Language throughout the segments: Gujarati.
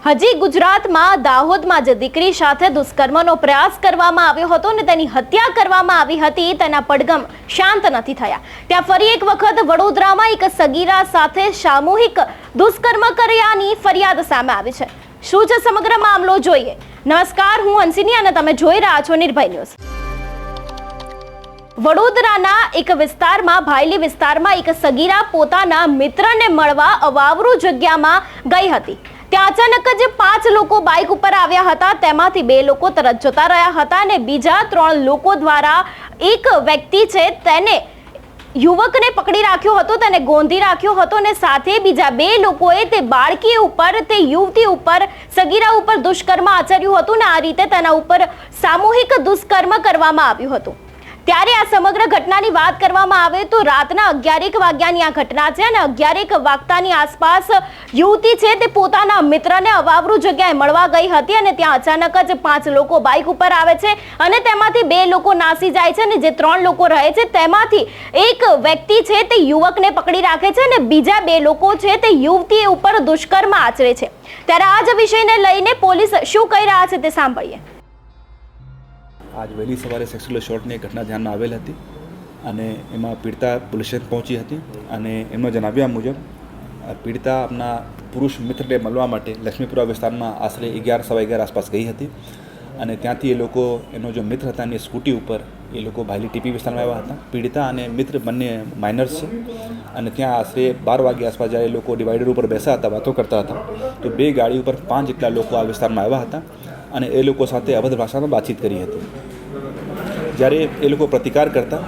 હજી ગુજરાતમાં દાહોદમાં જે દીકરી સાથે દુષ્કર્મનો પ્રયાસ કરવામાં આવ્યો હતો ને તેની હત્યા કરવામાં આવી હતી, તેના પડઘમ શાંત નથી થયા. ત્યાં ફરી એક વખત વડોદરામાં એક સગીરા સાથે સામૂહિક દુષ્કર્મ કર્યાની ફરિયાદ સામે આવી છે. શું છે સમગ્ર મામલો જોઈએ. નમસ્કાર, હું હંસિની અને તમે જોઈ રહ્યા છો નિર્ભય ન્યૂઝ. વડોદરાના એક વિસ્તારમાં ભાયલી વિસ્તારમાં એક સગીરા પોતાના મિત્રને મળવા અવાવરૂ જગ્યામાં ગઈ હતી. ત્યાં અચાનક જ 5 લોકો બાઇક ઉપર આવ્યા હતા. તેમાંથી 2 લોકો તરત જતા રહ્યા હતા અને બીજા 3 લોકો દ્વારા એક વ્યક્તિ છે તેને યુવકને પકડી રાખ્યો હતો, તેને ગોંધી રાખ્યો હતો અને સાથે બીજા 2 લોકોએ તે બાળકી ઉપર, તે યુવતી ઉપર, સગીરા ઉપર દુષ્કર્મ આચર્યું હતું અને આ રીતે તેના ઉપર સામૂહિક દુષ્કર્મ કરવામાં આવ્યું હતું. ત્યારે આ સમગ્ર ઘટનાની વાત કરવામાં આવે તો રાતના 11 વાગ્યાની આ ઘટના છે અને 11 વાગતાની આસપાસ યુવતી છે તે પોતાના મિત્રને અવાવરૂ જગ્યાએ મળવા ગઈ હતી અને ત્યાં અચાનક જ 5 લોકો બાઇક ઉપર આવે છે અને તેમાંથી 2 લોકો નાસી જાય છે અને જે 3 લોકો રહે છે તેમાંથી એક વ્યક્તિ છે તે યુવકને પકડી રાખે છે અને બીજા 2 લોકો છે તે યુવતી ઉપર દુષ્કર્મ આચરે છે. ત્યારે આ જ વિષયને લઈને પોલીસ શું કહી રહ્યા છે તે સાંભળીએ. आज वહેલી સવારે સેક્સ્યુઅલ અસોલ્ટની ઘટના ધ્યાનમાં આવેલ હતી અને એમાં પીડિતા પોલીસ સ્ટેશન પહોંચી હતી અને એમણે જણાવ્યા મુજબ પીડિતા આપના પુરુષ મિત્રને મળવા માટે લક્ષ્મીપુરા વિસ્તારમાં આશરે 11-11:15 આસપાસ ગઈ હતી અને ત્યાંથી એ લોકો, એનો જો મિત્ર હતા એની સ્કૂટી ઉપર એ લોકો ભાયલી ટીપી વિસ્તારમાં આવ્યા હતા. પીડિતા અને મિત્ર બંને માઇનર્સ છે અને ત્યાં આશરે 12 વાગ્યા આસપાસ જ્યારે એ લોકો ડિવાઈડર ઉપર બેસા હતા, વાતો કરતા હતા તો 2 ગાડી ઉપર 5 જેટલા લોકો આ વિસ્તારમાં આવ્યા હતા અને એ લોકો સાથે અભદ્ર ભાષામાં વાતચીત કરી હતી. જ્યારે એ લોકો પ્રતિકાર કરતા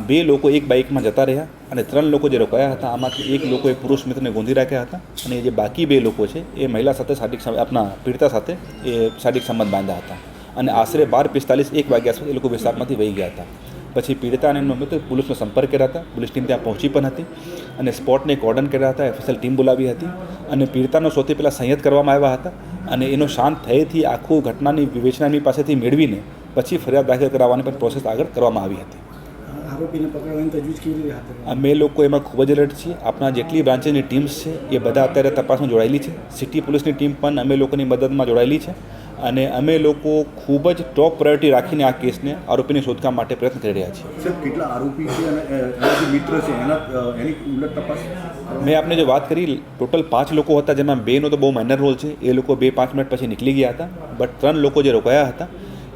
2 લોકો એક બાઇકમાં જતા રહ્યા અને 3 લોકો જે રોકાયા હતા આમાંથી એક લોકોએ પુરુષ મિત્રને ગોંધી રાખ્યા હતા અને જે બાકી 2 લોકો છે એ મહિલા સાથે આપણા પીડિતા સાથે એ શારીરિક સંબંધ બાંધ્યા હતા અને આશરે 12:45 1 વાગ્યા સુધી એ લોકો વિસ્તારમાંથી વહી ગયા હતા. પછી પીડિતા અને એમનો મિત્ર પોલીસનો સંપર્ક કર્યા હતા. પોલીસ ટીમ ત્યાં પહોંચી પણ હતી અને સ્પોટને કોર્ડન કર્યા હતા. એફએસએલ ટીમ બોલાવી હતી અને પીડિતાનો સૌથી પહેલાં સંયત કરવામાં આવ્યા હતા અને એનો શાંત થયેથી આખું ઘટનાની વિવેચના એમની પાસેથી મેળવીને પછી ફરિયાદ દાખલ કરાવવાની પણ પ્રોસેસ આગળ કરવામાં આવી હતી. આરોપીને પકડવાની તજવીજ કેવી રીતે હાથ ધરી? અમે લોકો એમાં ખૂબ જ એલર્ટ છીએ. આપણા જેટલી બ્રાન્ચેસની ટીમ્સ છે એ બધા અત્યારે તપાસમાં જોડાયેલી છે. સિટી પોલીસની ટીમ પણ અમે લોકોની મદદમાં જોડાયેલી છે અને અમે લોકો ખૂબ જ ટોપ પ્રાયોરિટી રાખીને આ કેસને આરોપીની શોધવા માટે પ્રયત્ન કરી રહ્યા છીએ. સર, કેટલા આરોપી છે અને એના જે મિત્ર છે એની ઉલટ તપાસ? મેં આપને જો વાત કરી, ટોટલ 5 લોકો હતા જેમાં 2નો તો બહુ માઇનર રોલ છે. એ લોકો 2-5 મિનિટ પછી નીકળી ગયા હતા. બટ 3 લોકો જે રોકાયા હતા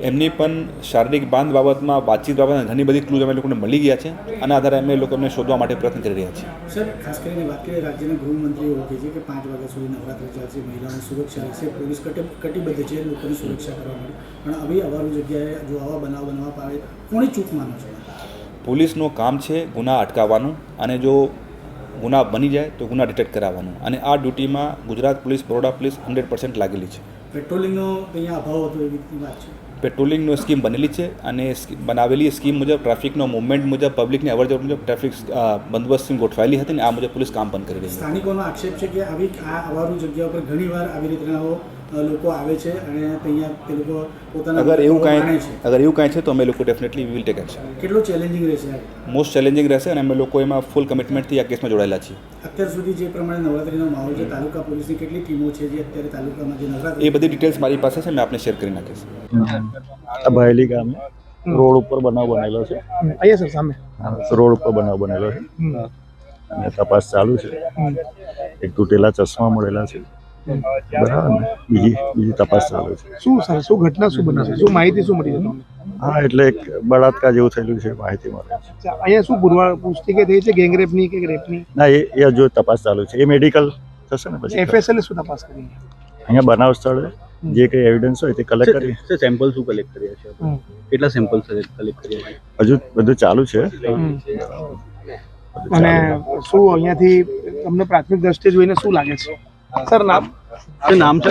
એમની પણ શારીરિક બાંધ બાબતમાં, વાતચીત બાબતમાં ઘણી બધી ક્લૂઝ અમે લોકોને મળી ગયા છે. આના આધારે અમે લોકોને શોધવા માટે પ્રયત્ન કરી રહ્યા છીએ. સર, ખાસ કરીને વાત કરીએ, રાજ્યના ગૃહમંત્રી એવું કહે છે કે 5 વાગ્યા સુધી નવરાત્રિ ચાલશે, મહિલાઓની સુરક્ષા રહેશે, પોલીસ કટિબદ્ધ છે લોકોની સુરક્ષા કરવા માટે, પણ હવે અવારું જગ્યાએ જો આવા બનાવ બનવા પાડે કોની ચૂક માનો છો? પોલીસનું કામ છે ગુના અટકાવવાનું અને જો ગુના બની જાય તો ગુના ડિટેક્ટ કરાવવાનું અને આ ડ્યુટીમાં ગુજરાત પોલીસ, બરોડા પોલીસ 100% લાગેલી છે. પેટ્રોલિંગનો અહીંયા અભાવ હતો એવી વાત છે? પેટ્રોલિંગનો સ્કીમ બનેલી છે અને બનાવેલી સ્કીમ મુજબ, ટ્રાફિકનો મૂવમેન્ટ મુજબ, પબ્લિકની અવરજવર મુજબ ટ્રાફિક બંદોબસ્ત સ્કીમ ગોઠવાયેલી હતી અને આ મુજબ પોલીસ કામ પણ કરી રહી છે. સ્થાનિકોનો આક્ષેપ છે કે આ અવારું જગ્યા ઉપર ઘણીવાર આવી રીતના લોકો આવે છે અને અહીંયા તે લોકો પોતાના અગર એવું કાંઈ છે તો અમે લોકો definitely we will take action. કેટલું ચેલેન્જિંગ રહેશે? મોસ્ટ ચેલેન્જિંગ રહેશે અને અમે લોકો એમાં ફૂલ કમિટમેન્ટથી આ કેસમાં જોડાયેલા છીએ. અત્યાર સુધી જે પ્રમાણે નવરાત્રિનો માહોલ છે, તાલુકા પોલીસની કેટલી ટીમો છે જે અત્યારે તાલુકામાં જે નવરાત્રિ, એ બધી ડિટેલ્સ મારી પાસે છે, મેં આપને શેર કરી નાખીશ. ભાયલી ગામે રોડ ઉપર બનાવ બનેલો છે. અહીંયા સર સામે રોડ ઉપર બનાવ બનેલો છે અને તપાસ ચાલુ છે. એક તૂટેલા ચશ્મા મળેલા છે, બરાબર ને? બીજી તપાસ ચાલુ છે. શું ઘટના શું બની છે? શું માહિતી શું મળી છે? હા, એટલે એક બળાત્કાર જેવું થયેલું છે, માહિતી મળે છે. અહીંયા શું પુષ્ટિ કે થઈ છે, ગેંગરેપની કે રેપની? ના, એ હજુ તપાસ ચાલુ છે. એ મેડિકલ થશે ને પછી. એફએસએલ શું તપાસ કરી? અહીંયા બનાવ સ્થળે જે કંઈ એવિડન્સ હોય તે કલેક્ટ કરી. સેમ્પલ શું કલેક્ટ કર્યા છે? કેટલા સેમ્પલ કલેક્ટ કર્યા છે? હજુ બધું ચાલુ છે. અને શું અહીંયાથી તમને પ્રાથમિક દ્રષ્ટિએ જોઈને શું લાગે છે? સર, નામ છે?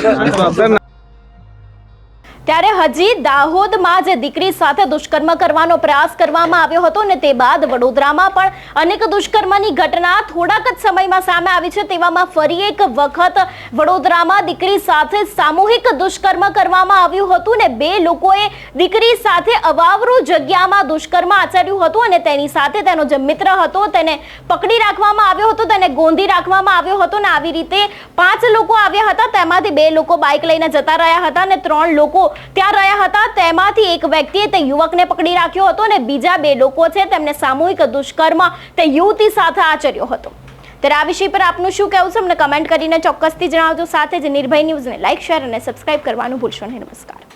ત્યારે હજી દાહોદમાં જે દીકરી સાથે દુષ્કર્મ કરવાનો પ્રયાસ કરવામાં આવ્યો હતો ને તે બાદ વડોદરામાં પણ અનેક દુષ્કર્મની ઘટના થોડાક જ સમયમાં સામે આવી છે. તેવામાં ફરી એક વખત વડોદરામાં દીકરી સાથે સામૂહિક દુષ્કર્મ કરવામાં આવ્યું હતું ને 2 લોકોએ દીકરી સાથે અવાવરૂ જગ્યામાં દુષ્કર્મ આચર્યું હતું અને તેની સાથે તેનો જે મિત્ર હતો તેને પકડી રાખવામાં આવ્યો હતો, તેને ગોંધી રાખવામાં આવ્યો હતો ને આવી રીતે 5 લોકો આવ્યા હતા. તેમાંથી 2 લોકો બાઇક લઈને જતા રહ્યા હતા અને 3 લોકો ત્યાં રહ્યા હતા. તેમાંથી એક વ્યક્તિએ તે યુવકને પકડી રાખ્યો હતો અને બીજા 2 લોકો છે તેમને સામૂહિક દુષ્કર્મ તે યુવતી સાથે આચર્યો હતો. ત્યારે આ વિષય પર આપનું શું કહેવું છે અમને કમેન્ટ કરીને ચોક્કસથી જણાવજો. સાથે જ નિર્ભય ન્યૂઝને લાઇક, શેર અને સબસ્ક્રાઇબ કરવાનું ભૂલશો નહીં. નમસ્કાર.